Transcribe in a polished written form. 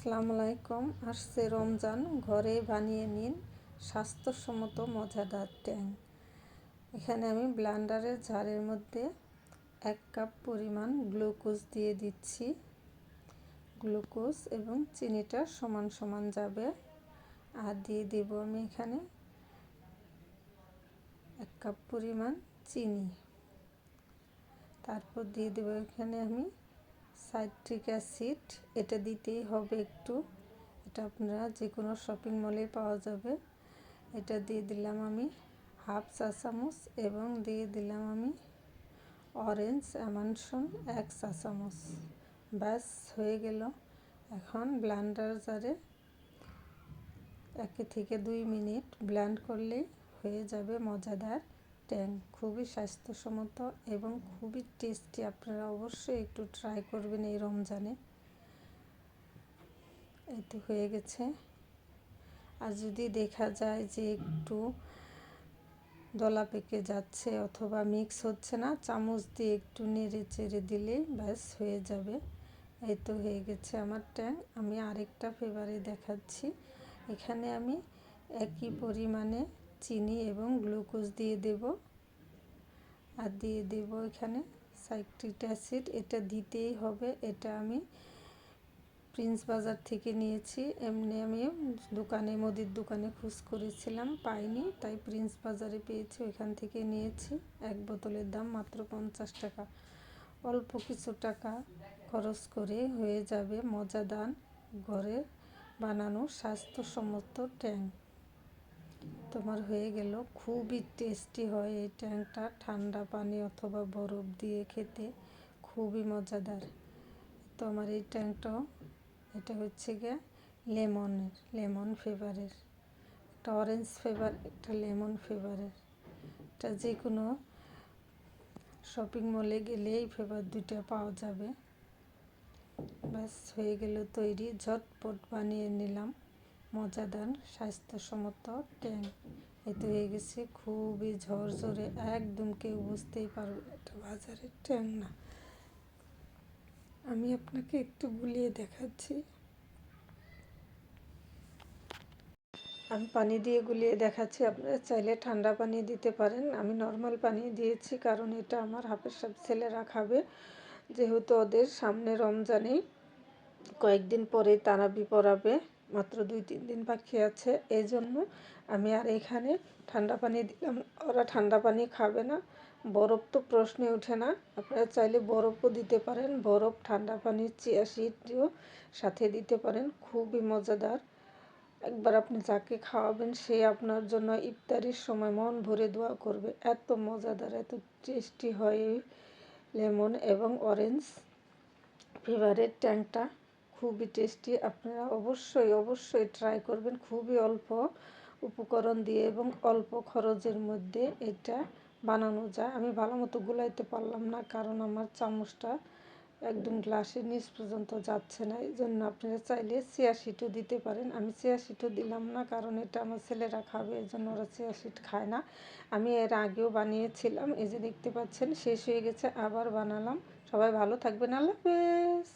আসসালামু আলাইকুম। আসছে রমজান, ঘরে বানিয়ে নিন স্বাস্থ্যসম্মত মজাদার ট্যাং। এখানে আমি ব্লেন্ডারের জারের মধ্যে 1 কাপ পরিমাণ গ্লুকোজ দিয়ে দিচ্ছি। গ্লুকোজ এবং চিনিটা সমান সমান যাবে। আর দিয়ে দেব আমি এখানে 1 কাপ পরিমাণ চিনি। তারপর দিয়ে দেব এখানে আমি সাইট্রিক অ্যাসিড, এটা দিতেই হবে একটু। এটা আপনারা যে কোনো শপিং মলে পাওয়া যাবে। এটা দিয়ে দিলাম আমি হাফ চা চামচ এবং দিয়ে দিলাম আমি অরেঞ্জ এমানশন 1 চা চামচ। ব্যাস হয়ে গেল। এখন ব্লেন্ডার জারে 1 থেকে 2 মিনিট ব্লেন্ড করলেই হয়ে যাবে মজাদার ট্যাং। খুবই স্বাস্থ্যসম্মত এবং খুবই টেস্টি। আপনারা অবশ্যই একটু ট্রাই করবেন এই রমজানে। এই তো হয়ে গেছে। আর যদি দেখা যায় যে একটু দলা পেকে যাচ্ছে অথবা মিক্স হচ্ছে না, চামচ দিয়ে একটু নেড়ে চেড়ে দিলেই ব্যাস হয়ে যাবে। এই তো হয়ে গেছে আমার ট্যাং। আমি আরেকটা ফ্লেভারে দেখাচ্ছি। এখানে আমি একই পরিমাণে চিনি এবং গ্লুকোজ দিয়ে দেব। আর দিয়ে দেব এখানে সাইট্রিক অ্যাসিড, এটা দিতেই হবে। এটা আমি প্রিন্স বাজার থেকে নিয়েছি। এমনি আমি দোকানে মুদির দোকানে খোঁজ করেছিলাম, পাইনি, তাই প্রিন্স বাজারে পেয়েছি, ওইখান থেকে নিয়েছি। 1 বোতলের দাম মাত্র 50 টাকা। অল্প কিছু টাকা খরচ করে হয়ে যাবে মজাদার ঘরে বানানো স্বাস্থ্যসম্মত ট্যাং। তোমার হয়ে গেল। খুবই টেস্টি হয় এই ট্যাংটা, ঠান্ডা পানি অথবা বরফ দিয়ে খেতে খুবই মজাদার। তো আমার এই ট্যাংটাও, এটা হচ্ছে গিয়ে লেমন ফ্লেভারের, একটা অরেঞ্জ ফ্লেভার, একটা লেমন ফ্লেভারের। এটা যে কোনো শপিং মলে গেলে এই ফ্লেভার দুইটা পাওয়া যাবে। ব্যাস হয়ে গেল তৈরি। ঝটপট বানিয়ে নিলাম মজাদার স্বাস্থ্যসম্মত ট্যাং। এতে হয়ে গেছে। খুবই ঝরঝরে, একদম কেউ বুঝতেই পারবে না এটা বাজারের ট্যাং না। আমি আপনাকে একটু গুলিয়ে দেখাচ্ছি। আমি পানি দিয়ে গুলিয়ে দেখাচ্ছি, আপনারা চাইলে ঠান্ডা পানি দিতে পারেন। আমি নর্মাল পানি দিয়েছি, কারণ এটা আমার হাফের সব ছেলেরা খাবে, যেহেতু ওদের সামনে রমজানে কয়েকদিন পরে তারাবি পড়াবে, মাত্র 2-3 দিন বাকি আছে। এই জন্য আমি আর এখানে ঠান্ডা পানি দিলাম। ওরা ঠান্ডা পানি খাবে না, বরফ তো প্রশ্নে ওঠে না। আপনারা চাইলে বরফও দিতে পারেন, বরফ, ঠান্ডা পানির চিয়া সিডও সাথে দিতে পারেন। খুবই মজাদার। একবার আপনি যাকে খাওয়াবেন সে আপনার জন্য ইফতারির সময় মন ভরে দোয়া করবে। এত মজাদার, এত টেস্টি হয় এই লেমন এবং অরেঞ্জ ফ্লেভারের ট্যাংটা। খুবই টেস্টি। আপনারা অবশ্যই ট্রাই করবেন। খুবই অল্প উপকরণ দিয়ে এবং অল্প খরচের মধ্যে এটা বানানো যায়। আমি ভালো মতো গুলাইতে পারলাম না, কারণ আমার চামচটা একদম গ্লাসের নিচ পর্যন্ত যাচ্ছে না। এই জন্য আপনারা চাইলে চিয়া সিডও দিতে পারেন। আমি চিয়া সিডও দিলাম না, কারণ এটা আমার ছেলেরা খাবে, এই জন্য ওরা চিয়া সিড খায় না। আমি এর আগেও বানিয়েছিলাম, এই যে দেখতে পাচ্ছেন শেষ হয়ে গেছে, আবার বানালাম। সবাই ভালো থাকবেন। আল্লাহ হাফেজ।